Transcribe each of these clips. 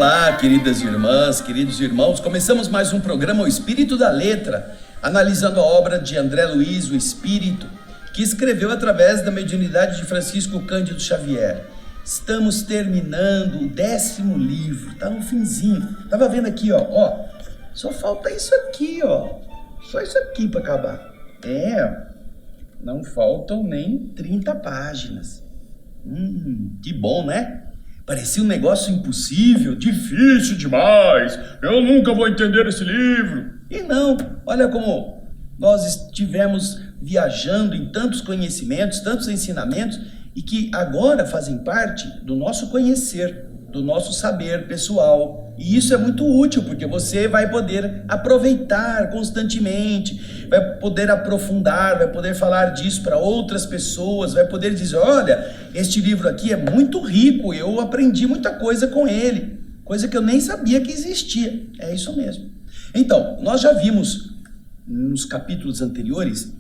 Olá, queridas irmãs, queridos irmãos. Começamos mais um programa, O Espírito da Letra, analisando a obra de André Luiz, o Espírito, que escreveu através da mediunidade de Francisco Cândido Xavier. Estamos terminando o 10º livro, tá no finzinho. Tava vendo aqui, ó, só falta isso aqui, ó. Só isso aqui para acabar. Não faltam nem 30 páginas. Que bom, né? Parecia um negócio impossível, difícil demais. Eu nunca vou entender esse livro. E não, olha como nós estivemos viajando em tantos conhecimentos, tantos ensinamentos, e que agora fazem parte do nosso conhecer, do nosso saber pessoal. E isso é muito útil, porque você vai poder aproveitar constantemente, vai poder aprofundar, vai poder falar disso para outras pessoas, vai poder dizer, olha, este livro aqui é muito rico, eu aprendi muita coisa com ele, coisa que eu nem sabia que existia. É isso mesmo. Então, nós já vimos nos capítulos anteriores,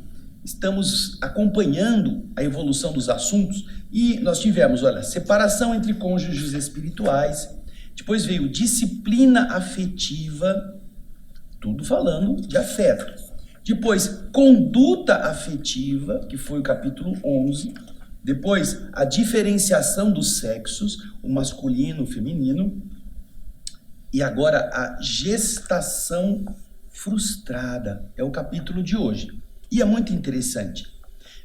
estamos acompanhando a evolução dos assuntos e nós tivemos, olha, separação entre cônjuges espirituais, depois veio disciplina afetiva, tudo falando de afeto. Depois, conduta afetiva, que foi o capítulo 11. Depois, a diferenciação dos sexos, o masculino, o feminino. E agora, a gestação frustrada, é o capítulo de hoje. E é muito interessante,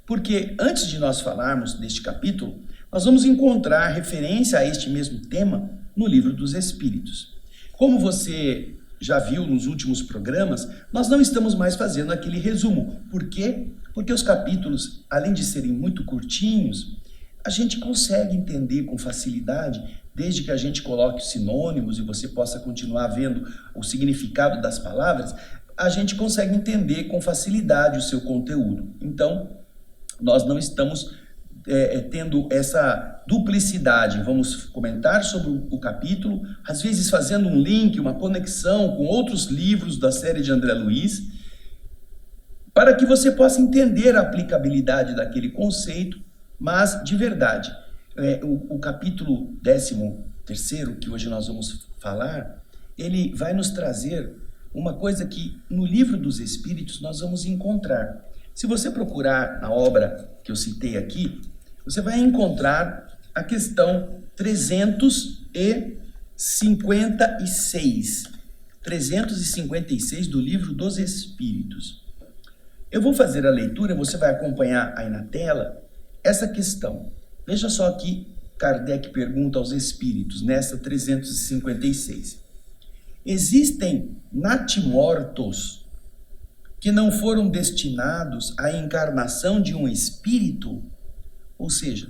porque antes de nós falarmos deste capítulo, nós vamos encontrar referência a este mesmo tema no Livro dos Espíritos. Como você já viu nos últimos programas, nós não estamos mais fazendo aquele resumo. Por quê? Porque os capítulos, além de serem muito curtinhos, a gente consegue entender com facilidade, desde que a gente coloque os sinônimos e você possa continuar vendo o significado das palavras, a gente consegue entender com facilidade o seu conteúdo. Então, nós não estamos tendo essa duplicidade. Vamos comentar sobre o capítulo, às vezes fazendo um link, uma conexão com outros livros da série de André Luiz, para que você possa entender a aplicabilidade daquele conceito, mas de verdade. O capítulo 13º, que hoje nós vamos falar, ele vai nos trazer uma coisa que no Livro dos Espíritos nós vamos encontrar. Se você procurar na obra que eu citei aqui, você vai encontrar a questão 356. 356 do Livro dos Espíritos. Eu vou fazer a leitura, você vai acompanhar aí na tela essa questão. Veja só que Kardec pergunta aos espíritos, nessa 356. Existem natimortos que não foram destinados à encarnação de um espírito? Ou seja,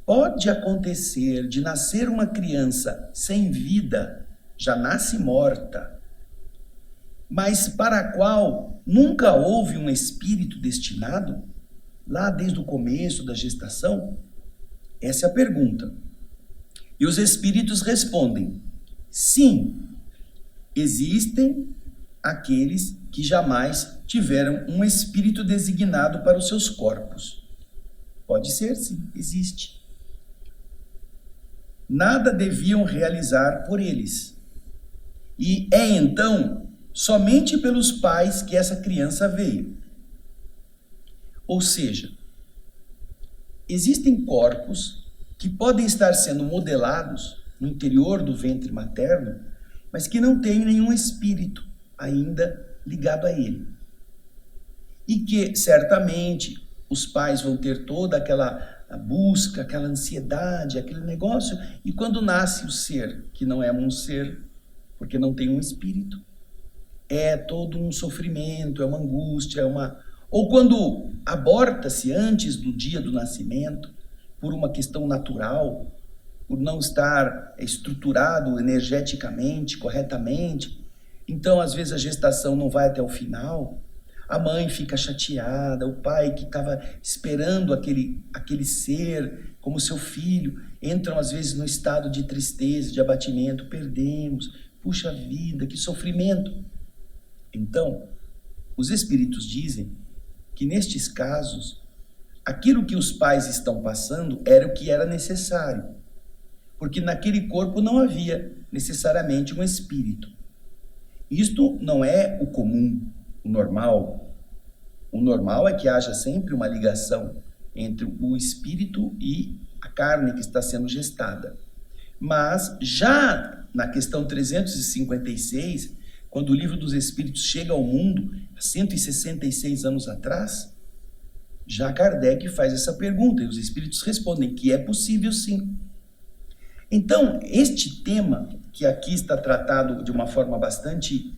pode acontecer de nascer uma criança sem vida, já nasce morta, mas para a qual nunca houve um espírito destinado, lá desde o começo da gestação? Essa é a pergunta. E os espíritos respondem, sim, existem aqueles que jamais tiveram um espírito designado para os seus corpos. Pode ser, sim, existe. Nada deviam realizar por eles. E é então somente pelos pais que essa criança veio. Ou seja, existem corpos que podem estar sendo modelados no interior do ventre materno, mas que não têm nenhum espírito ainda ligado a ele. E que certamente os pais vão ter toda aquela busca, aquela ansiedade, aquele negócio, e quando nasce o ser, que não é um ser, porque não tem um espírito, é todo um sofrimento, é uma angústia, ou quando aborta-se antes do dia do nascimento, por uma questão natural, por não estar estruturado energeticamente, corretamente, então às vezes a gestação não vai até o final, a mãe fica chateada, o pai que estava esperando aquele ser como seu filho, entram às vezes no estado de tristeza, de abatimento, perdemos, puxa vida, que sofrimento. Então, os espíritos dizem que nestes casos, aquilo que os pais estão passando era o que era necessário. porque naquele corpo não havia necessariamente um espírito. Isto não é o comum, o normal. O normal é que haja sempre uma ligação entre o espírito e a carne que está sendo gestada. Mas já na questão 356, quando o Livro dos Espíritos chega ao mundo, há 166 anos atrás, já Kardec faz essa pergunta e os espíritos respondem que é possível sim. Então, este tema, que aqui está tratado de uma forma bastante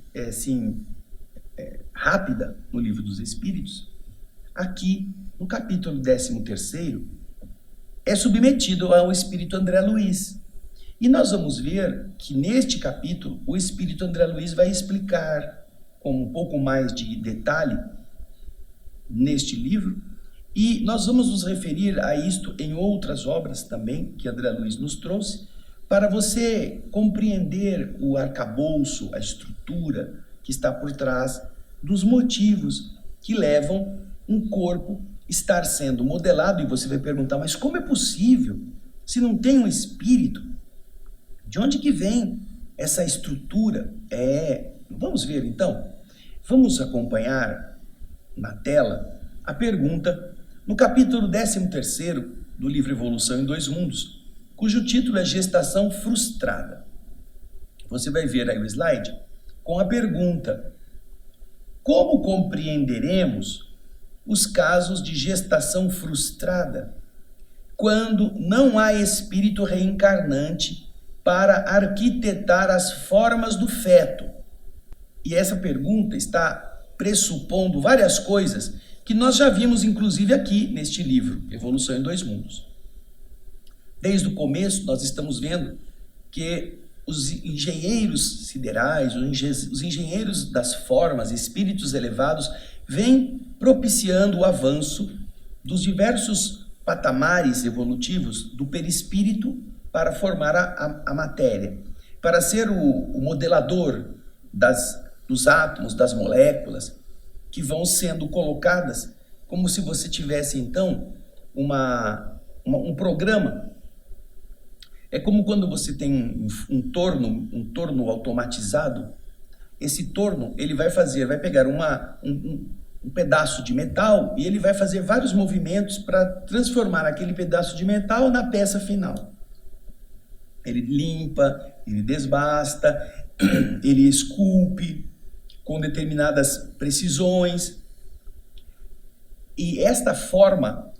rápida no Livro dos Espíritos, aqui no capítulo 13º, é submetido ao Espírito André Luiz. E nós vamos ver que neste capítulo o Espírito André Luiz vai explicar com um pouco mais de detalhe neste livro, e nós vamos nos referir a isto em outras obras também que André Luiz nos trouxe, para você compreender o arcabouço, a estrutura que está por trás dos motivos que levam um corpo estar sendo modelado. E você vai perguntar, mas como é possível se não tem um espírito? De onde que vem essa estrutura? Vamos ver então. Vamos acompanhar na tela a pergunta no capítulo 13º do livro Evolução em Dois Mundos, cujo título é Gestação Frustrada. Você vai ver aí o slide com a pergunta: como compreenderemos os casos de gestação frustrada quando não há espírito reencarnante para arquitetar as formas do feto? E essa pergunta está pressupondo várias coisas que nós já vimos, inclusive, aqui neste livro, Evolução em Dois Mundos. Desde o começo, nós estamos vendo que os engenheiros siderais, os engenheiros das formas, espíritos elevados, vêm propiciando o avanço dos diversos patamares evolutivos do perispírito para formar a matéria, para ser o modelador dos átomos, das moléculas, que vão sendo colocadas como se você tivesse, então, um programa. É como quando você tem um torno automatizado. Esse torno, ele vai pegar um pedaço de metal e ele vai fazer vários movimentos para transformar aquele pedaço de metal na peça final. Ele limpa, ele desbasta, ele esculpe com determinadas precisões. E esta forma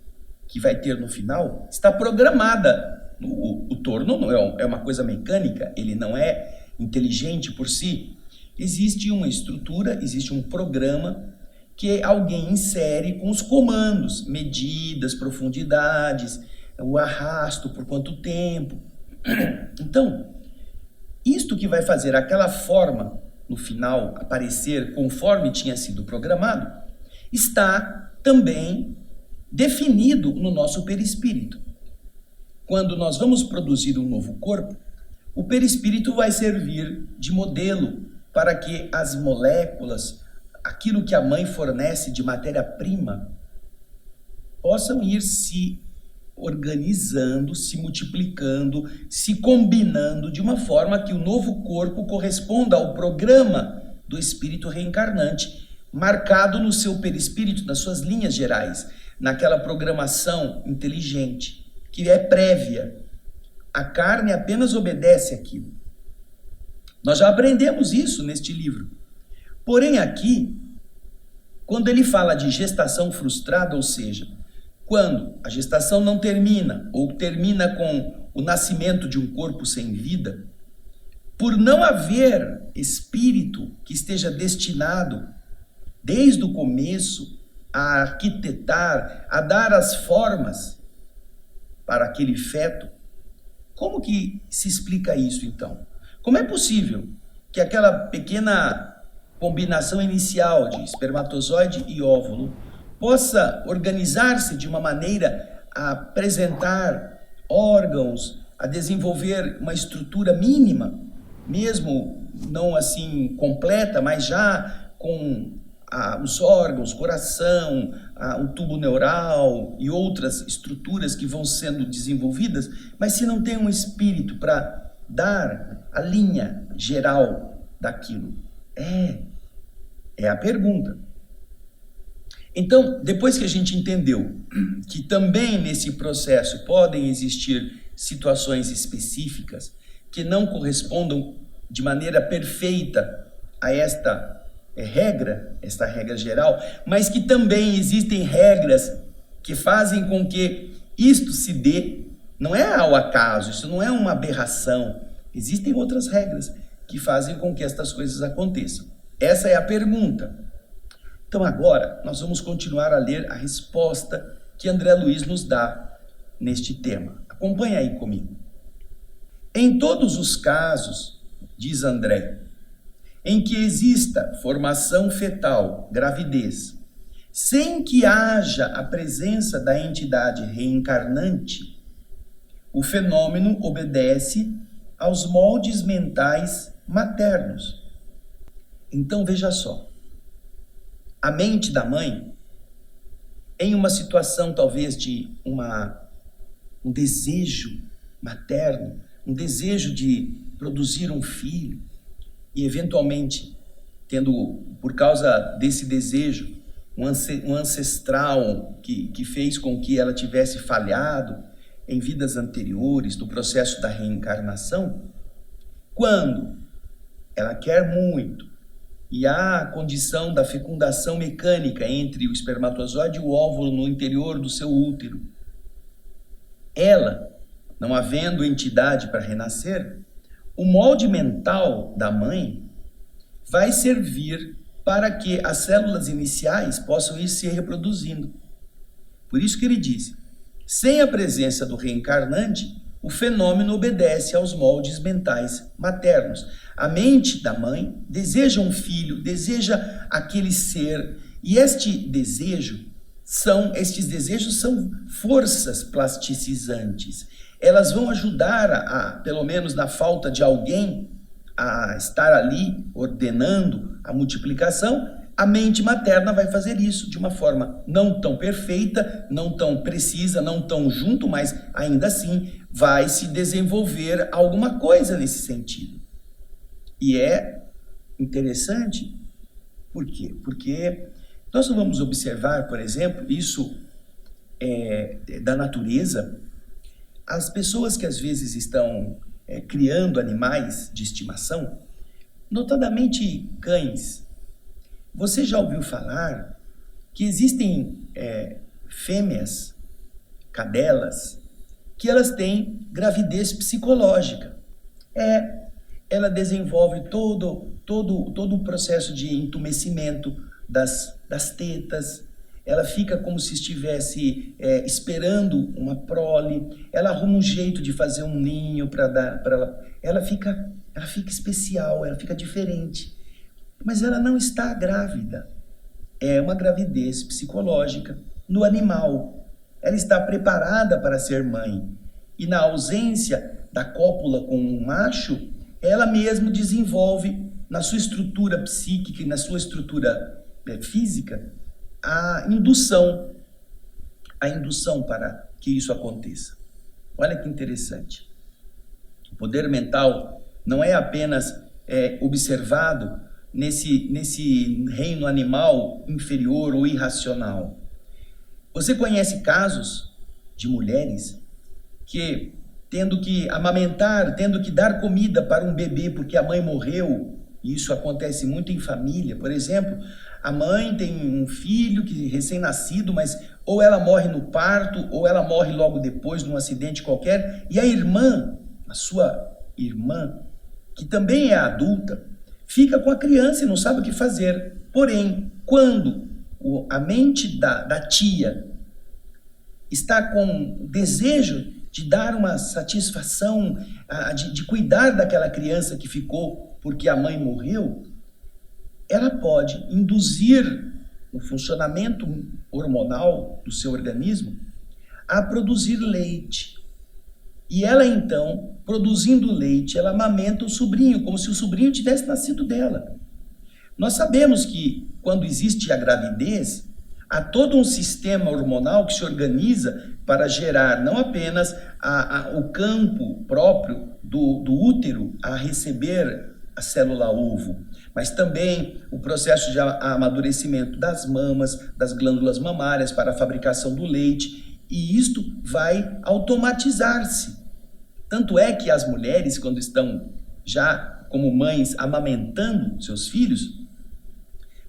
que vai ter no final está programada. O torno não é uma coisa mecânica, ele não é inteligente por si. Existe uma estrutura, existe um programa que alguém insere com os comandos, medidas, profundidades, o arrasto, por quanto tempo. Então, isto que vai fazer aquela forma no final aparecer conforme tinha sido programado, está também definido no nosso perispírito. Quando nós vamos produzir um novo corpo, o perispírito vai servir de modelo para que as moléculas, aquilo que a mãe fornece de matéria-prima, possam ir se organizando, se multiplicando, se combinando de uma forma que o novo corpo corresponda ao programa do espírito reencarnante, marcado no seu perispírito, nas suas linhas gerais, naquela programação inteligente, que é prévia. A carne apenas obedece aquilo. Nós já aprendemos isso neste livro. Porém, aqui, quando ele fala de gestação frustrada, ou seja, quando a gestação não termina, ou termina com o nascimento de um corpo sem vida, por não haver espírito que esteja destinado, desde o começo, a arquitetar, a dar as formas para aquele feto, como que se explica isso então? Como é possível que aquela pequena combinação inicial de espermatozoide e óvulo possa organizar-se de uma maneira a apresentar órgãos, a desenvolver uma estrutura mínima, mesmo não assim completa, mas já com os órgãos, coração, o tubo neural e outras estruturas que vão sendo desenvolvidas, mas se não tem um espírito para dar a linha geral daquilo? É a pergunta. Então, depois que a gente entendeu que também nesse processo podem existir situações específicas que não correspondam de maneira perfeita a esta regra geral, mas que também existem regras que fazem com que isto se dê, não é ao acaso, isso não é uma aberração, existem outras regras que fazem com que estas coisas aconteçam. Essa é a pergunta. Então agora nós vamos continuar a ler a resposta que André Luiz nos dá neste tema. Acompanhe aí comigo. Em todos os casos, diz André, em que exista formação fetal, gravidez, sem que haja a presença da entidade reencarnante, o fenômeno obedece aos moldes mentais maternos. Então veja só, a mente da mãe, em uma situação talvez de um desejo materno, um desejo de produzir um filho, e eventualmente, tendo, por causa desse desejo, um ancestral que fez com que ela tivesse falhado em vidas anteriores, no processo da reencarnação, quando ela quer muito, e há a condição da fecundação mecânica entre o espermatozoide e o óvulo no interior do seu útero, ela, não havendo entidade para renascer, o molde mental da mãe vai servir para que as células iniciais possam ir se reproduzindo. Por isso que ele diz, sem a presença do reencarnante, o fenômeno obedece aos moldes mentais maternos. A mente da mãe deseja um filho, deseja aquele ser, e estes desejos são forças plasticizantes. Elas vão ajudar, pelo menos na falta de alguém, a estar ali ordenando a multiplicação. A mente materna vai fazer isso de uma forma não tão perfeita, não tão precisa, não tão junto, mas ainda assim vai se desenvolver alguma coisa nesse sentido. E é interessante, por quê? Porque nós vamos observar, por exemplo, isso da natureza. As pessoas que às vezes estão criando animais de estimação, notadamente cães, você já ouviu falar que existem fêmeas, cadelas, que elas têm gravidez psicológica. Ela desenvolve todo o processo de entumecimento das tetas, ela fica como se estivesse esperando uma prole, ela arruma um jeito de fazer um ninho para ela. Ela fica especial, ela fica diferente. Mas ela não está grávida. É uma gravidez psicológica no animal. Ela está preparada para ser mãe. E na ausência da cópula com um macho, ela mesma desenvolve na sua estrutura psíquica e na sua estrutura física a indução para que isso aconteça. Olha que interessante. O poder mental não é apenas observado nesse reino animal inferior ou irracional. Você conhece casos de mulheres que, tendo que amamentar, tendo que dar comida para um bebê porque a mãe morreu, e isso acontece muito em família, por exemplo, a mãe tem um filho que recém-nascido, mas ou ela morre no parto, ou ela morre logo depois num acidente qualquer, e a sua irmã, que também é adulta, fica com a criança e não sabe o que fazer. Porém, quando a mente da tia está com desejo de dar uma satisfação, de cuidar daquela criança que ficou porque a mãe morreu, ela pode induzir o funcionamento hormonal do seu organismo a produzir leite. E ela então, produzindo leite, ela amamenta o sobrinho, como se o sobrinho tivesse nascido dela. Nós sabemos que quando existe a gravidez, há todo um sistema hormonal que se organiza para gerar não apenas o campo próprio do útero a receber a célula ovo, mas também o processo de amadurecimento das mamas, das glândulas mamárias para a fabricação do leite, e isto vai automatizar-se. Tanto é que as mulheres, quando estão já como mães amamentando seus filhos,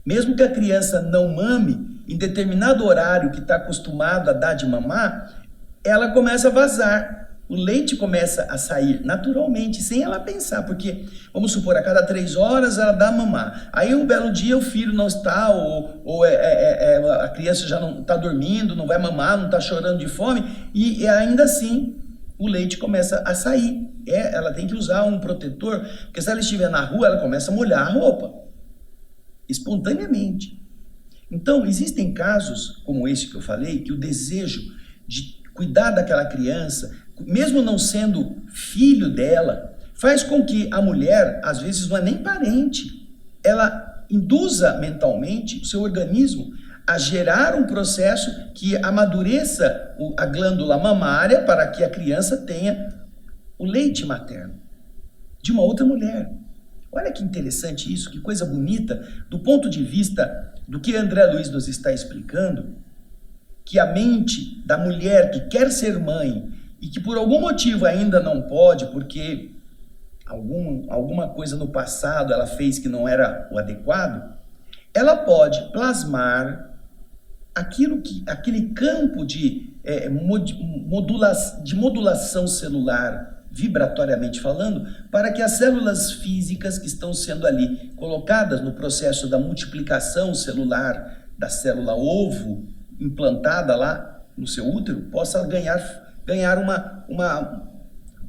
mesmo que a criança não mame, em determinado horário que está acostumado a dar de mamar, ela começa a vazar. O leite começa a sair naturalmente, sem ela pensar, porque, vamos supor, a cada 3 horas ela dá a mamar. Aí um belo dia o filho não está, ou a criança já não está dormindo, não vai mamar, não está chorando de fome, e ainda assim o leite começa a sair. Ela tem que usar um protetor, porque se ela estiver na rua, ela começa a molhar a roupa, espontaneamente. Então, existem casos como esse que eu falei, que o desejo de cuidar daquela criança, mesmo não sendo filho dela, faz com que a mulher, às vezes não é nem parente, ela induza mentalmente o seu organismo a gerar um processo que amadureça a glândula mamária para que a criança tenha o leite materno de uma outra mulher. Olha que interessante isso, que coisa bonita, do ponto de vista do que André Luiz nos está explicando, que a mente da mulher que quer ser mãe e que por algum motivo ainda não pode, porque alguma coisa no passado ela fez que não era o adequado, ela pode plasmar aquele campo de modulação celular, vibratoriamente falando, para que as células físicas que estão sendo ali colocadas no processo da multiplicação celular da célula ovo implantada lá no seu útero possa ganhar uma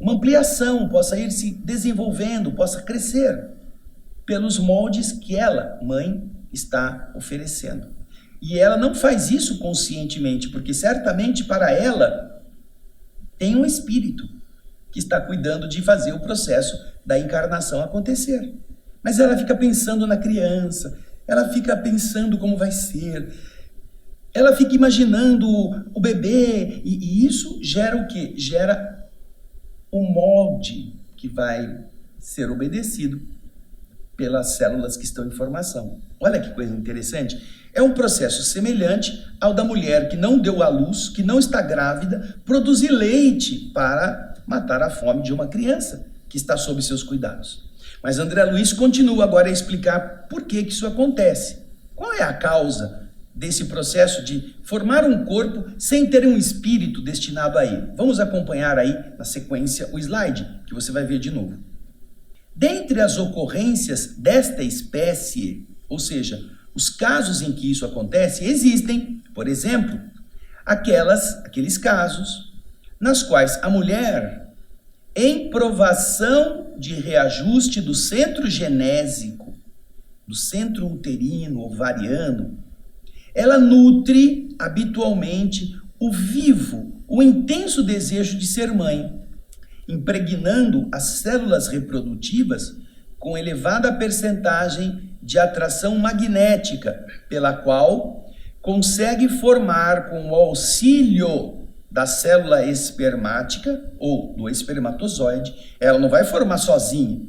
ampliação, possa ir se desenvolvendo, possa crescer pelos moldes que ela, mãe, está oferecendo. E ela não faz isso conscientemente, porque certamente para ela tem um espírito que está cuidando de fazer o processo da encarnação acontecer. Mas ela fica pensando na criança, ela fica pensando como vai ser, ela fica imaginando o bebê, e isso gera o quê? Gera o molde que vai ser obedecido pelas células que estão em formação. Olha que coisa interessante. É um processo semelhante ao da mulher que não deu à luz, que não está grávida, produzir leite para matar a fome de uma criança que está sob seus cuidados. Mas André Luiz continua agora a explicar por que isso acontece. Qual é a causa desse processo de formar um corpo sem ter um espírito destinado a ele? Vamos acompanhar aí na sequência o slide, que você vai ver de novo. Dentre as ocorrências desta espécie, ou seja, os casos em que isso acontece, existem, por exemplo, aqueles casos nas quais a mulher, em provação de reajuste do centro genésico, do centro uterino, ovariano, ela nutre habitualmente o intenso desejo de ser mãe, impregnando as células reprodutivas com elevada percentagem de atração magnética, pela qual consegue formar, com o auxílio da célula espermática ou do espermatozoide, ela não vai formar sozinha,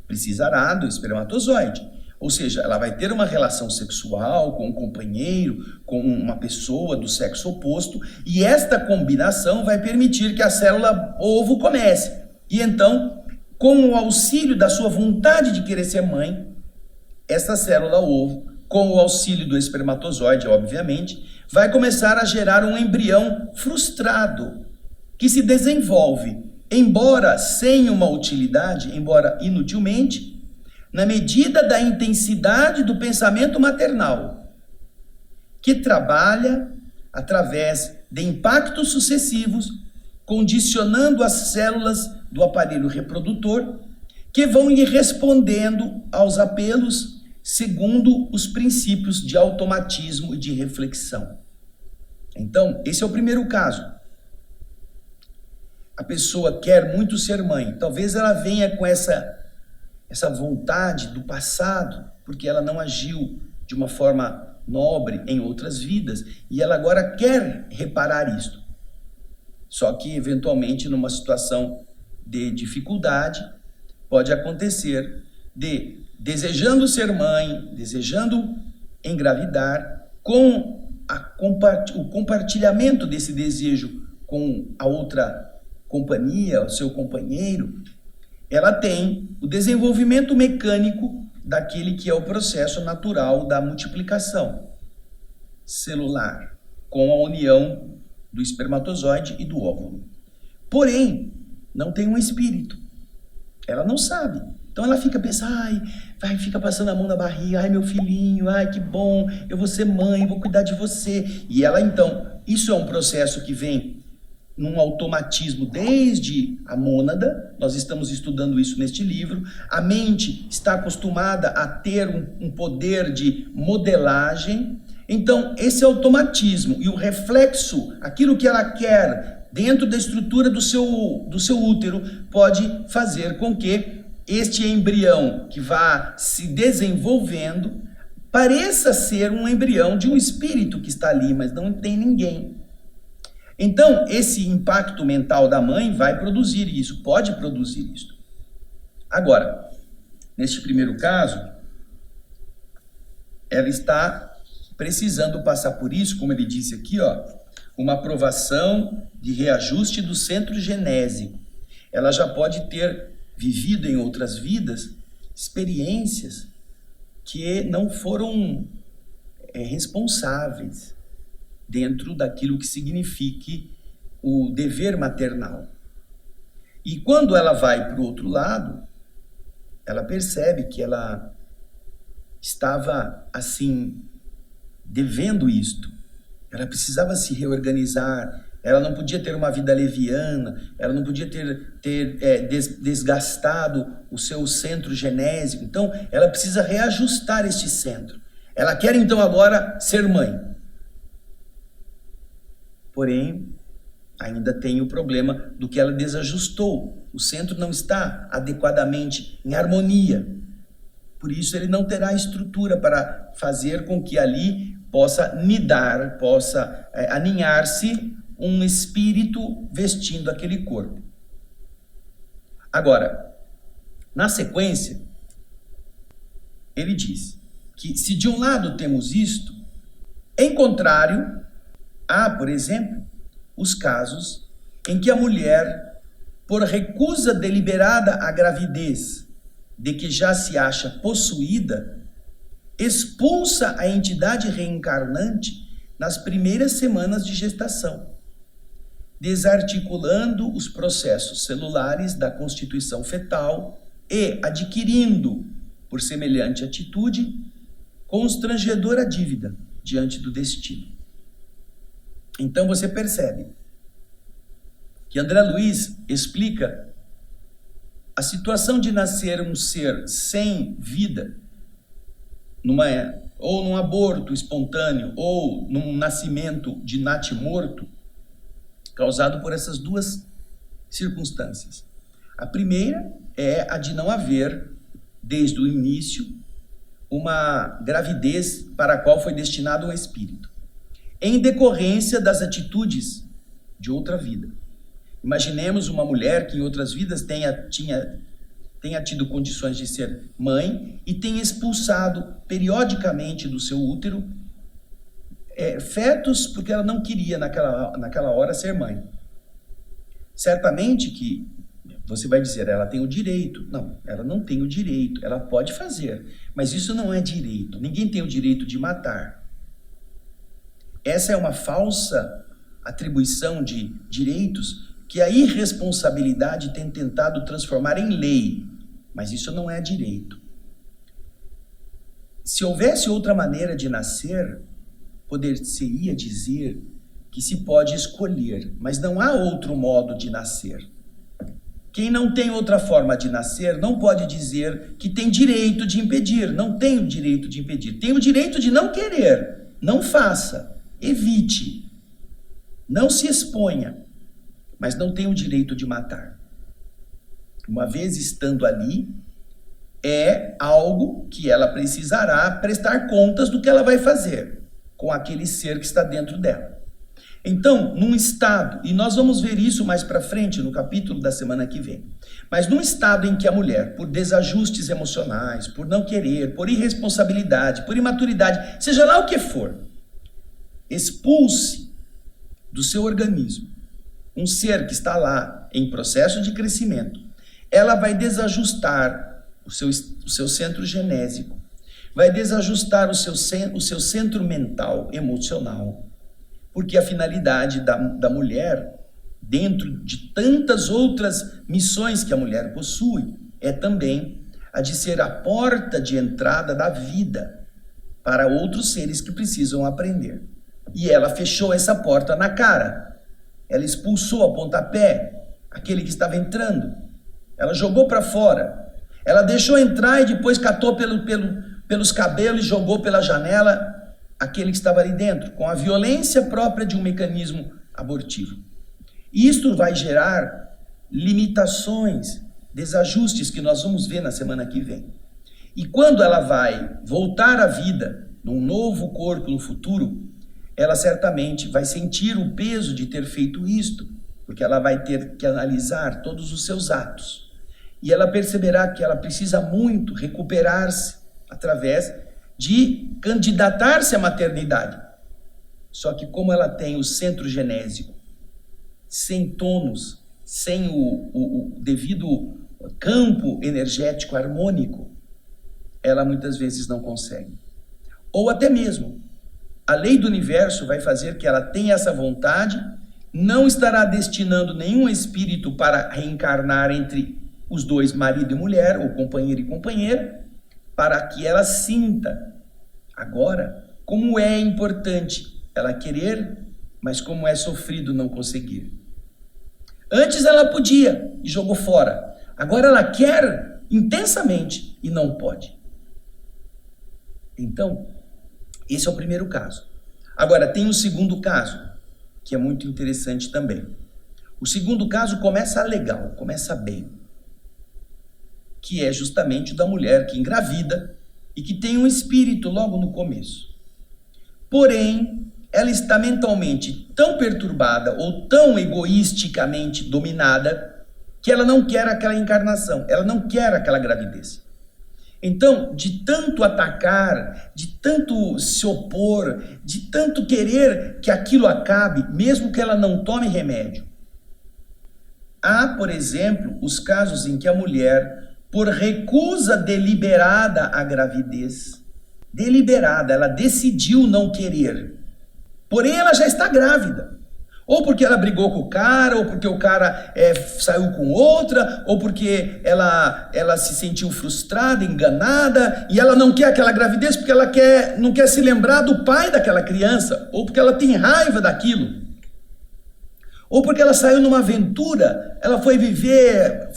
precisará do espermatozoide. Ou seja, ela vai ter uma relação sexual com um companheiro, com uma pessoa do sexo oposto, e esta combinação vai permitir que a célula ovo comece. E então, com o auxílio da sua vontade de querer ser mãe, essa célula ovo, com o auxílio do espermatozoide, obviamente, vai começar a gerar um embrião frustrado, que se desenvolve, embora sem uma utilidade, embora inutilmente, na medida da intensidade do pensamento maternal, que trabalha através de impactos sucessivos, condicionando as células do aparelho reprodutor, que vão ir respondendo aos apelos segundo os princípios de automatismo e de reflexão. Então, esse é o primeiro caso. A pessoa quer muito ser mãe. Talvez ela venha com essa essa vontade do passado, porque ela não agiu de uma forma nobre em outras vidas, e ela agora quer reparar isto. Só que, eventualmente, numa situação de dificuldade, pode acontecer de, desejando ser mãe, desejando engravidar, com o compartilhamento desse desejo com a outra companhia, o seu companheiro, ela tem o desenvolvimento mecânico daquele que é o processo natural da multiplicação celular, com a união do espermatozoide e do óvulo. Porém, não tem um espírito. Ela não sabe. Então ela fica pensando, fica passando a mão na barriga, ai meu filhinho, ai que bom, eu vou ser mãe, vou cuidar de você. E ela então, isso é um processo que vem num automatismo desde a mônada, nós estamos estudando isso neste livro, a mente está acostumada a ter um poder de modelagem, então esse automatismo e o reflexo, aquilo que ela quer dentro da estrutura do seu útero, pode fazer com que este embrião que vá se desenvolvendo pareça ser um embrião de um espírito que está ali, mas não tem ninguém. Então, esse impacto mental da mãe vai produzir isso, pode produzir isso. Agora, neste primeiro caso, ela está precisando passar por isso, como ele disse aqui, uma aprovação de reajuste do centro genésico. Ela já pode ter vivido em outras vidas experiências que não foram responsáveis dentro daquilo que signifique o dever maternal. E quando ela vai para o outro lado, ela percebe que ela estava, assim, devendo isto. Ela precisava se reorganizar, ela não podia ter uma vida leviana, ela não podia ter desgastado o seu centro genésico. Então, ela precisa reajustar este centro. Ela quer, então, agora ser mãe. Porém, ainda tem o problema do que ela desajustou. O centro não está adequadamente em harmonia. Por isso, ele não terá estrutura para fazer com que ali possa nidar, possa aninhar-se um espírito vestindo aquele corpo. Agora, na sequência, ele diz que se de um lado temos isto, em contrário, há, por exemplo, os casos em que a mulher, por recusa deliberada à gravidez, de que já se acha possuída, expulsa a entidade reencarnante nas primeiras semanas de gestação, desarticulando os processos celulares da constituição fetal e adquirindo, por semelhante atitude, constrangedora dívida diante do destino. Então você percebe que André Luiz explica a situação de nascer um ser sem vida, ou num aborto espontâneo, ou num nascimento de natimorto, causado por essas duas circunstâncias. A primeira é a de não haver, desde o início, uma gravidez para a qual foi destinado um espírito, em decorrência das atitudes de outra vida. Imaginemos uma mulher que em outras vidas tenha tido condições de ser mãe e tenha expulsado periodicamente do seu útero fetos porque ela não queria naquela hora ser mãe. Certamente que você vai dizer, ela tem o direito. Não, ela não tem o direito, ela pode fazer, mas isso não é direito. Ninguém tem o direito de matar. Essa é uma falsa atribuição de direitos que a irresponsabilidade tem tentado transformar em lei, mas isso não é direito. Se houvesse outra maneira de nascer, poder-se-ia dizer que se pode escolher, mas não há outro modo de nascer. Quem não tem outra forma de nascer não pode dizer que tem direito de impedir, não tem o direito de impedir, tem o direito de não querer, não faça. Evite, não se exponha, mas não tem o direito de matar. Uma vez estando ali, é algo que ela precisará prestar contas do que ela vai fazer com aquele ser que está dentro dela. Então, num estado, e nós vamos ver isso mais para frente no capítulo da semana que vem, mas num estado em que a mulher, por desajustes emocionais, por não querer, por irresponsabilidade, por imaturidade, seja lá o que for, expulse do seu organismo um ser que está lá em processo de crescimento, ela vai desajustar o seu centro genésico, vai desajustar o seu centro mental, emocional, porque a finalidade da mulher, dentro de tantas outras missões que a mulher possui, é também a de ser a porta de entrada da vida para outros seres que precisam aprender. E ela fechou essa porta na cara. Ela expulsou a pontapé aquele que estava entrando. Ela jogou para fora. Ela deixou entrar e depois catou pelos cabelos e jogou pela janela aquele que estava ali dentro, com a violência própria de um mecanismo abortivo. Isto vai gerar limitações, desajustes que nós vamos ver na semana que vem. E quando ela vai voltar à vida, num novo corpo no futuro, ela certamente vai sentir o peso de ter feito isto, porque ela vai ter que analisar todos os seus atos. E ela perceberá que ela precisa muito recuperar-se através de candidatar-se à maternidade. Só que como ela tem o centro genésico sem tônus, sem o devido campo energético harmônico, ela muitas vezes não consegue. Ou até mesmo, a lei do universo vai fazer que ela tenha essa vontade, não estará destinando nenhum espírito para reencarnar entre os dois, marido e mulher, ou companheiro e companheira, para que ela sinta agora como é importante ela querer, mas como é sofrido não conseguir. Antes ela podia e jogou fora. Agora ela quer intensamente e não pode. Então, esse é o primeiro caso. Agora, tem um segundo caso, que é muito interessante também. O segundo caso começa legal, começa bem, que é justamente o da mulher que engravida e que tem um espírito logo no começo. Porém, ela está mentalmente tão perturbada ou tão egoisticamente dominada que ela não quer aquela encarnação, ela não quer aquela gravidez. Então, de tanto atacar, de tanto se opor, de tanto querer que aquilo acabe, mesmo que ela não tome remédio. Há, por exemplo, os casos em que a mulher, por recusa deliberada à gravidez, deliberada, ela decidiu não querer, porém ela já está grávida. Ou porque ela brigou com o cara, ou porque o cara saiu com outra, ou porque ela se sentiu frustrada, enganada, e ela não quer aquela gravidez porque ela não quer se lembrar do pai daquela criança, ou porque ela tem raiva daquilo, ou porque ela saiu numa aventura, ela foi viver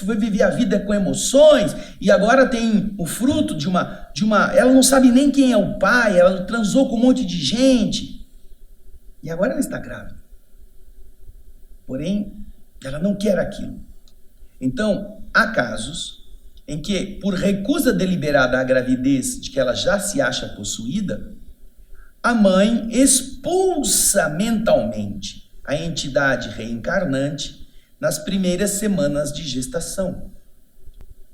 a vida com emoções, e agora tem o fruto de uma... Ela não sabe nem quem é o pai, ela transou com um monte de gente, e agora ela está grávida. Porém, ela não quer aquilo. Então, há casos em que, por recusa deliberada à gravidez de que ela já se acha possuída, a mãe expulsa mentalmente a entidade reencarnante nas primeiras semanas de gestação.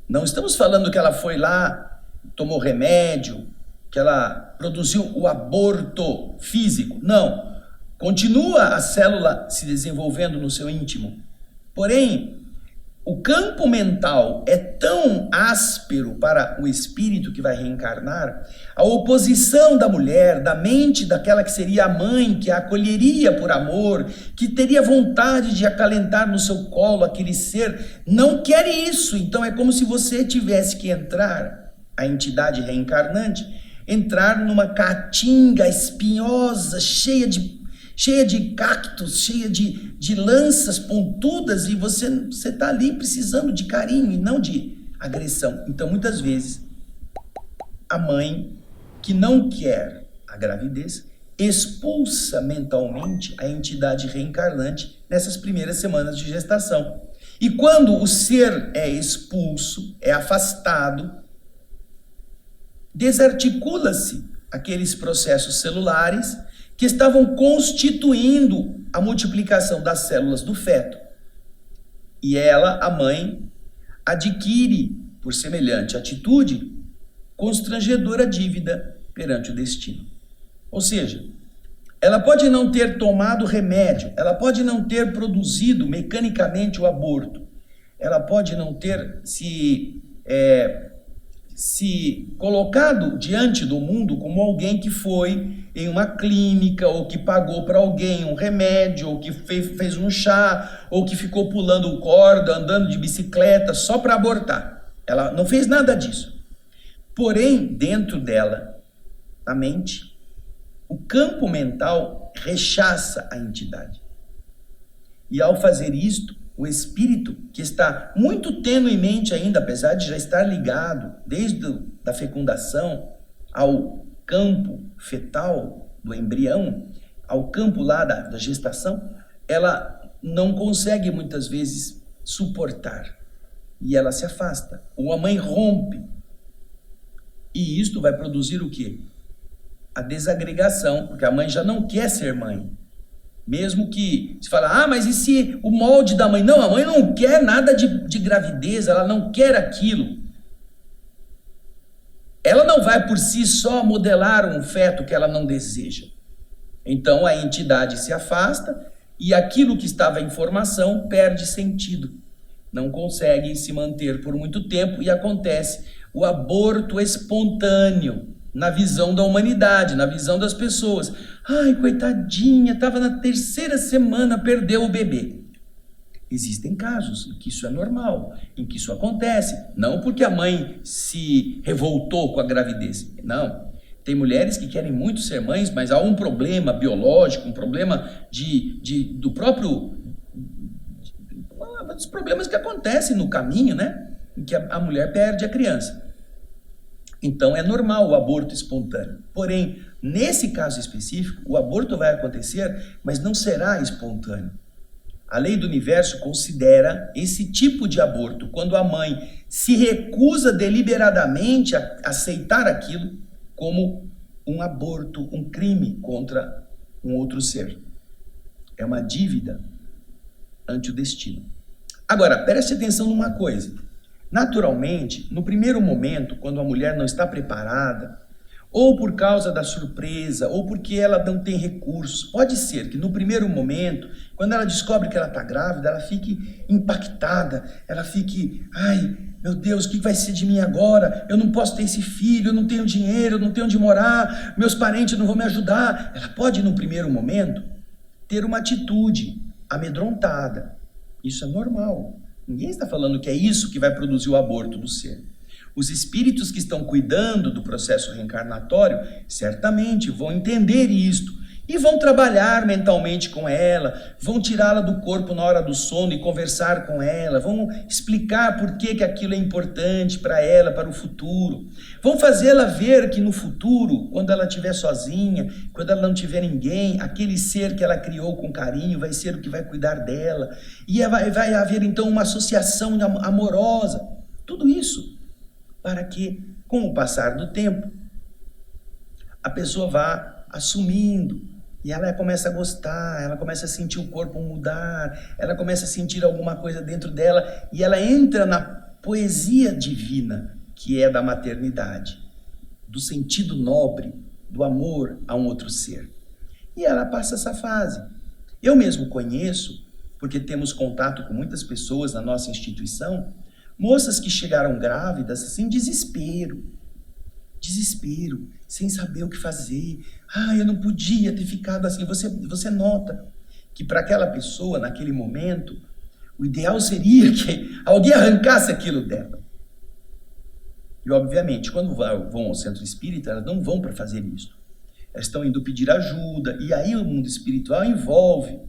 Não estamos falando que ela foi lá, tomou remédio, que ela produziu o aborto físico. Não. Continua a célula se desenvolvendo no seu íntimo. Porém, o campo mental é tão áspero para o espírito que vai reencarnar, a oposição da mulher, da mente daquela que seria a mãe, que a acolheria por amor, que teria vontade de acalentar no seu colo aquele ser, não quer isso. Então é como se você tivesse que entrar, a entidade reencarnante, entrar numa caatinga espinhosa, cheia de cactos, cheia de lanças pontudas, e você está ali precisando de carinho e não de agressão. Então, muitas vezes, a mãe que não quer a gravidez expulsa mentalmente a entidade reencarnante nessas primeiras semanas de gestação. E quando o ser é expulso, é afastado, desarticula-se aqueles processos celulares que estavam constituindo a multiplicação das células do feto. E ela, a mãe, adquire, por semelhante atitude, constrangedora dívida perante o destino. Ou seja, ela pode não ter tomado remédio, ela pode não ter produzido mecanicamente o aborto, ela pode não ter se colocado diante do mundo como alguém que foi em uma clínica, ou que pagou para alguém um remédio, ou que fez um chá, ou que ficou pulando corda, andando de bicicleta só para abortar. Ela não fez nada disso. Porém, dentro dela, na mente, o campo mental rechaça a entidade. E ao fazer isto, o espírito, que está muito tenuemente ainda, apesar de já estar ligado desde a fecundação ao campo fetal do embrião, ao campo lá da gestação, ela não consegue muitas vezes suportar. E ela se afasta. Ou a mãe rompe. E isto vai produzir o quê? A desagregação, porque a mãe já não quer ser mãe. Mesmo que se fala, mas e se o molde da mãe? Não, a mãe não quer nada de gravidez, ela não quer aquilo. Ela não vai por si só modelar um feto que ela não deseja. Então a entidade se afasta e aquilo que estava em formação perde sentido. Não consegue se manter por muito tempo e acontece o aborto espontâneo. Na visão da humanidade, na visão das pessoas. Ai, coitadinha, estava na 3ª semana, perdeu o bebê. Existem casos em que isso é normal, em que isso acontece. Não porque a mãe se revoltou com a gravidez. Não. Tem mulheres que querem muito ser mães, mas há um problema biológico, um problema do próprio... dos problemas que acontecem no caminho, né? Em que a mulher perde a criança. Então é normal o aborto espontâneo. Porém, nesse caso específico, o aborto vai acontecer, mas não será espontâneo. A lei do universo considera esse tipo de aborto, quando a mãe se recusa deliberadamente a aceitar aquilo, como um aborto, um crime contra um outro ser. É uma dívida ante o destino. Agora, preste atenção numa coisa. Naturalmente, no primeiro momento, quando a mulher não está preparada, ou por causa da surpresa, ou porque ela não tem recursos, pode ser que no primeiro momento, quando ela descobre que ela está grávida, ela fique impactada, ela fique, ai, meu Deus, o que vai ser de mim agora? Eu não posso ter esse filho, eu não tenho dinheiro, eu não tenho onde morar, meus parentes não vão me ajudar. Ela pode, no primeiro momento, ter uma atitude amedrontada. Isso é normal. Ninguém está falando que é isso que vai produzir o aborto do ser. Os espíritos que estão cuidando do processo reencarnatório certamente vão entender isto e vão trabalhar mentalmente com ela, vão tirá-la do corpo na hora do sono e conversar com ela, vão explicar por que aquilo é importante para ela, para o futuro. Vão fazê-la ver que no futuro, quando ela estiver sozinha, quando ela não tiver ninguém, aquele ser que ela criou com carinho vai ser o que vai cuidar dela. E vai haver então uma associação amorosa. Tudo isso para que, com o passar do tempo, a pessoa vá assumindo. E ela começa a gostar, ela começa a sentir o corpo mudar, ela começa a sentir alguma coisa dentro dela e ela entra na poesia divina, que é da maternidade, do sentido nobre, do amor a um outro ser. E ela passa essa fase. Eu mesmo conheço, porque temos contato com muitas pessoas na nossa instituição, moças que chegaram grávidas assim, desespero, sem saber o que fazer. Eu não podia ter ficado assim. Você nota que para aquela pessoa, naquele momento, o ideal seria que alguém arrancasse aquilo dela. E, obviamente, quando vão ao centro espírita, elas não vão para fazer isso. Elas estão indo pedir ajuda, e aí o mundo espiritual envolve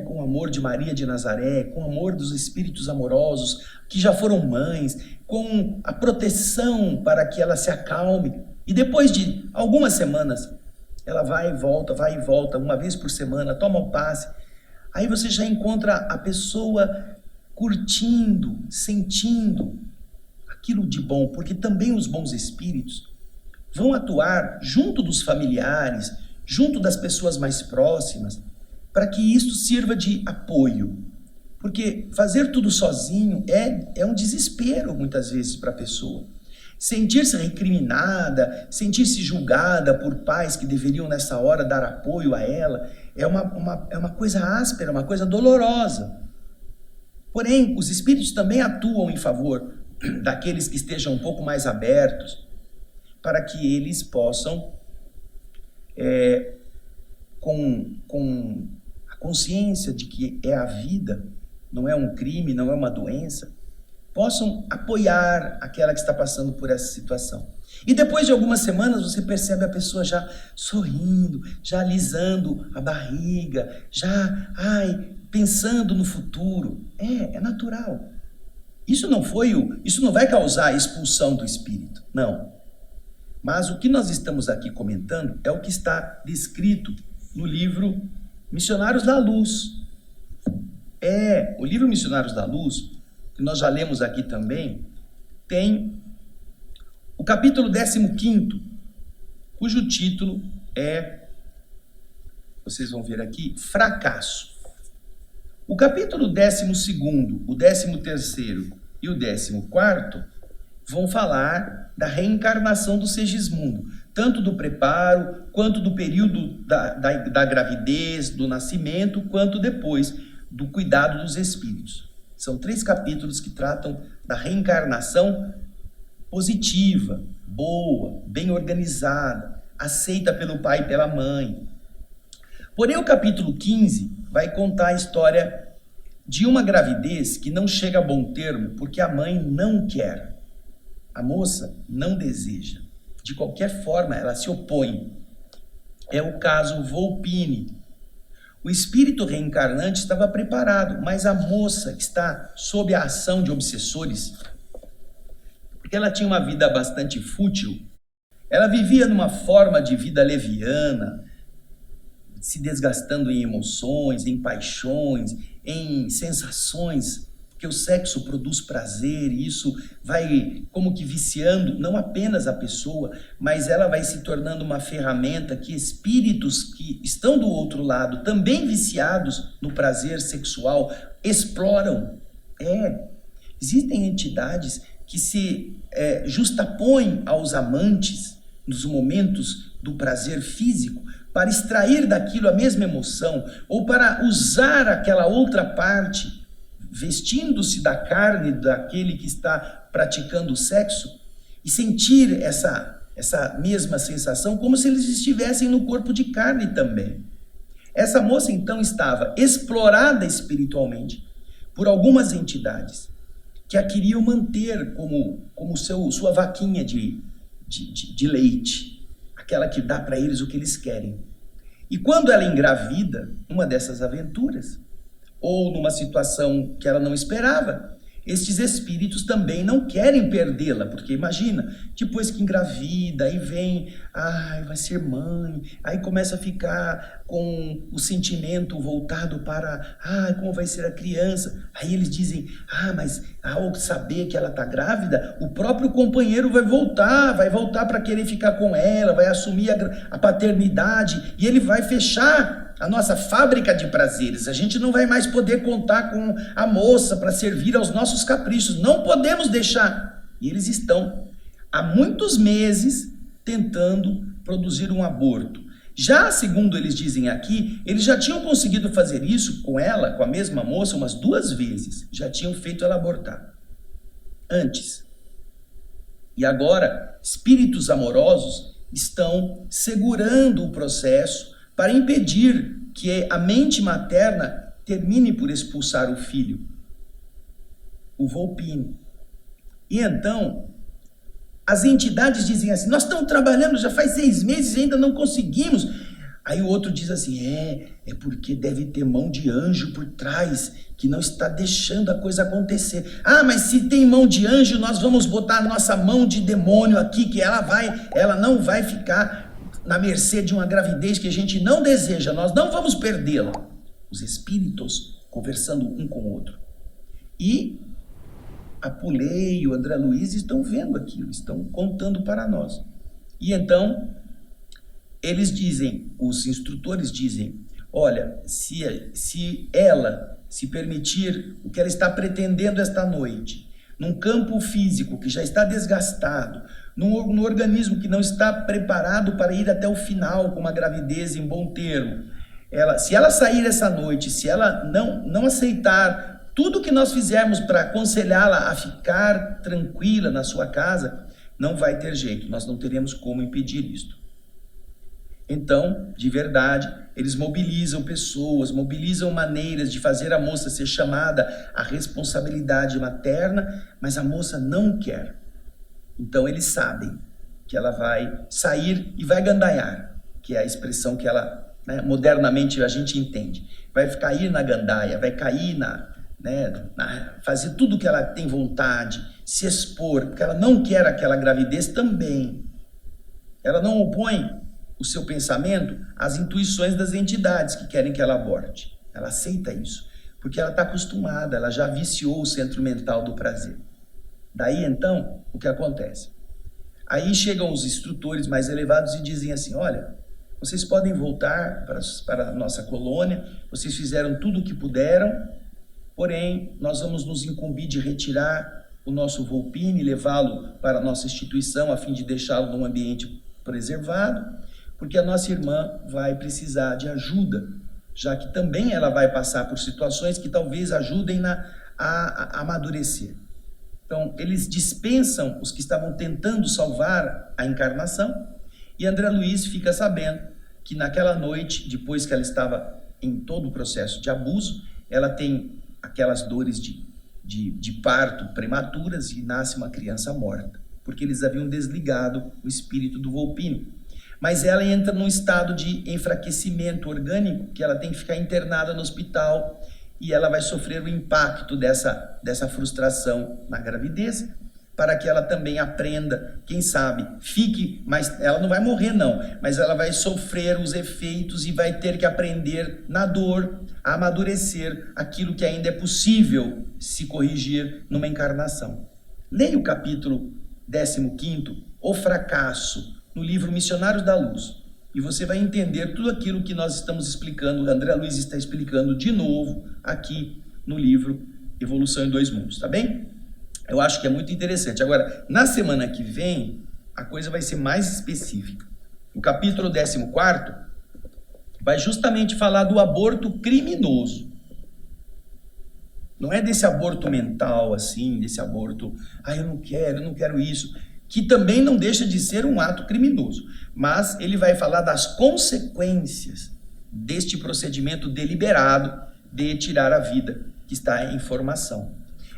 com o amor de Maria de Nazaré, com o amor dos espíritos amorosos, que já foram mães, com a proteção para que ela se acalme. E depois de algumas semanas, ela vai e volta, uma vez por semana, toma o passe. Aí você já encontra a pessoa curtindo, sentindo aquilo de bom, porque também os bons espíritos vão atuar junto dos familiares, junto das pessoas mais próximas, para que isto sirva de apoio. Porque fazer tudo sozinho é um desespero, muitas vezes, para a pessoa. Sentir-se recriminada, sentir-se julgada por pais que deveriam, nessa hora, dar apoio a ela, é uma coisa áspera, uma coisa dolorosa. Porém, os espíritos também atuam em favor daqueles que estejam um pouco mais abertos, para que eles possam, com a consciência de que é a vida, não é um crime, não é uma doença, possam apoiar aquela que está passando por essa situação. E depois de algumas semanas você percebe a pessoa já sorrindo, já alisando a barriga, já pensando no futuro. É natural. Isso não vai causar a expulsão do espírito, não. Mas o que nós estamos aqui comentando é o que está descrito no livro Missionários da Luz. O livro Missionários da Luz, que nós já lemos aqui também, tem o capítulo 15º, cujo título vocês vão ver aqui, Fracasso. O capítulo 12º, o 13º e o 14º vão falar da reencarnação do Segismundo, tanto do preparo, quanto do período da gravidez, do nascimento, quanto depois do cuidado dos espíritos. São 3 capítulos que tratam da reencarnação positiva, boa, bem organizada, aceita pelo pai e pela mãe. Porém, o capítulo 15 vai contar a história de uma gravidez que não chega a bom termo porque a mãe não quer. A moça não deseja. De qualquer forma, ela se opõe. É o caso Volpini. O espírito reencarnante estava preparado, mas a moça que está sob a ação de obsessores, porque ela tinha uma vida bastante fútil, ela vivia numa forma de vida leviana, se desgastando em emoções, em paixões, em sensações, porque o sexo produz prazer e isso vai como que viciando não apenas a pessoa, mas ela vai se tornando uma ferramenta que espíritos que estão do outro lado, também viciados no prazer sexual, exploram. Existem entidades que se justapõem aos amantes nos momentos do prazer físico para extrair daquilo a mesma emoção ou para usar aquela outra parte vestindo-se da carne daquele que está praticando o sexo e sentir essa mesma sensação como se eles estivessem no corpo de carne também. Essa moça então estava explorada espiritualmente por algumas entidades que a queriam manter como sua vaquinha de leite, aquela que dá para eles o que eles querem. E quando ela engravida, numa dessas aventuras, ou numa situação que ela não esperava, estes espíritos também não querem perdê-la, porque imagina, depois que engravida, aí vem, vai ser mãe, aí começa a ficar com o sentimento voltado para, como vai ser a criança, aí eles dizem, mas ao saber que ela está grávida, o próprio companheiro vai voltar para querer ficar com ela, vai assumir a paternidade, e ele vai fechar a nossa fábrica de prazeres. A gente não vai mais poder contar com a moça para servir aos nossos caprichos. Não podemos deixar. E eles estão há muitos meses tentando produzir um aborto. Já, segundo eles dizem aqui, eles já tinham conseguido fazer isso com ela, com a mesma moça, umas 2 vezes. Já tinham feito ela abortar. Antes. E agora, espíritos amorosos estão segurando o processo para impedir que a mente materna termine por expulsar o filho, o Volpini. E então, as entidades dizem assim, nós estamos trabalhando já faz 6 meses e ainda não conseguimos. Aí o outro diz assim, é porque deve ter mão de anjo por trás, que não está deixando a coisa acontecer. Mas se tem mão de anjo, nós vamos botar a nossa mão de demônio aqui, que ela não vai ficar na mercê de uma gravidez que a gente não deseja, nós não vamos perdê-la. Os espíritos conversando um com o outro. E a Pulei e o André Luiz estão vendo aquilo, estão contando para nós. E então, eles dizem, os instrutores dizem, olha, se ela se permitir o que ela está pretendendo esta noite, num campo físico que já está desgastado, num organismo que não está preparado para ir até o final com uma gravidez em bom termo, se ela sair essa noite, se ela não aceitar tudo que nós fizermos para aconselhá-la a ficar tranquila na sua casa, não vai ter jeito, nós não teremos como impedir isto. Então, de verdade, eles mobilizam pessoas, mobilizam maneiras de fazer a moça ser chamada à responsabilidade materna, mas a moça não quer. Então, eles sabem que ela vai sair e vai gandaiar, que é a expressão que ela, modernamente, a gente entende. Vai cair na gandaia, vai cair fazer tudo o que ela tem vontade, se expor, porque ela não quer aquela gravidez também. Ela não opõe o seu pensamento às intuições das entidades que querem que ela aborte. Ela aceita isso, porque ela está acostumada, ela já viciou o centro mental do prazer. Daí, então, o que acontece? Aí chegam os instrutores mais elevados e dizem assim, olha, vocês podem voltar para a nossa colônia, vocês fizeram tudo o que puderam, porém, nós vamos nos incumbir de retirar o nosso Volpini e levá-lo para a nossa instituição, a fim de deixá-lo num ambiente preservado, porque a nossa irmã vai precisar de ajuda, já que também ela vai passar por situações que talvez ajudem a amadurecer. Então, eles dispensam os que estavam tentando salvar a encarnação, e André Luiz fica sabendo que naquela noite, depois que ela estava em todo o processo de abuso, ela tem aquelas dores de parto prematuras e nasce uma criança morta, porque eles haviam desligado o espírito do Volpini. Mas ela entra num estado de enfraquecimento orgânico, que ela tem que ficar internada no hospital e ela vai sofrer o impacto dessa frustração na gravidez, para que ela também aprenda, quem sabe, fique, mas ela não vai morrer não, mas ela vai sofrer os efeitos e vai ter que aprender na dor a amadurecer aquilo que ainda é possível se corrigir numa encarnação. Leia o capítulo 15º, O Fracasso, no livro Missionários da Luz, e você vai entender tudo aquilo que nós estamos explicando, o André Luiz está explicando de novo aqui no livro Evolução em Dois Mundos, tá bem? Eu acho que é muito interessante. Agora, na semana que vem, a coisa vai ser mais específica. O capítulo 14º vai justamente falar do aborto criminoso. Não é desse aborto mental, assim, desse aborto, eu não quero isso, que também não deixa de ser um ato criminoso, mas ele vai falar das consequências deste procedimento deliberado de tirar a vida, que está em formação.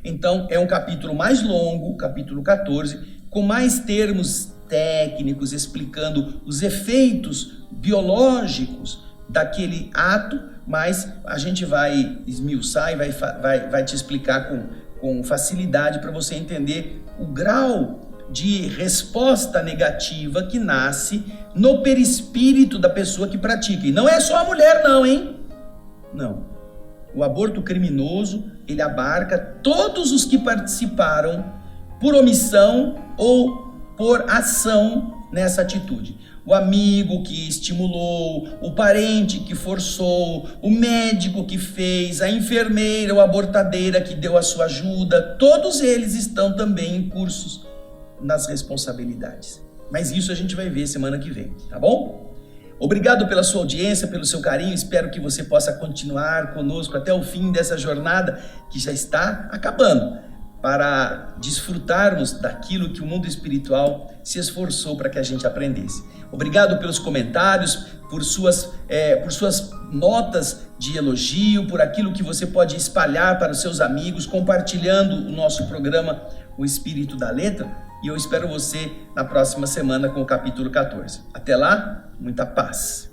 Então, é um capítulo mais longo, capítulo 14, com mais termos técnicos, explicando os efeitos biológicos daquele ato, mas a gente vai esmiuçar e vai te explicar com facilidade para você entender o grau de resposta negativa que nasce no perispírito da pessoa que pratica. E não é só a mulher não, hein? Não. O aborto criminoso, ele abarca todos os que participaram por omissão ou por ação nessa atitude. O amigo que estimulou, o parente que forçou, o médico que fez, a enfermeira ou abortadeira que deu a sua ajuda, todos eles estão também incursos nas responsabilidades. Mas isso a gente vai ver semana que vem, tá bom? Obrigado pela sua audiência, pelo seu carinho, espero que você possa continuar conosco até o fim dessa jornada que já está acabando, para desfrutarmos daquilo que o mundo espiritual se esforçou para que a gente aprendesse. Obrigado pelos comentários, por suas notas de elogio, por aquilo que você pode espalhar para os seus amigos, compartilhando o nosso programa O Espírito da Letra, e eu espero você na próxima semana com o capítulo 14. Até lá, muita paz.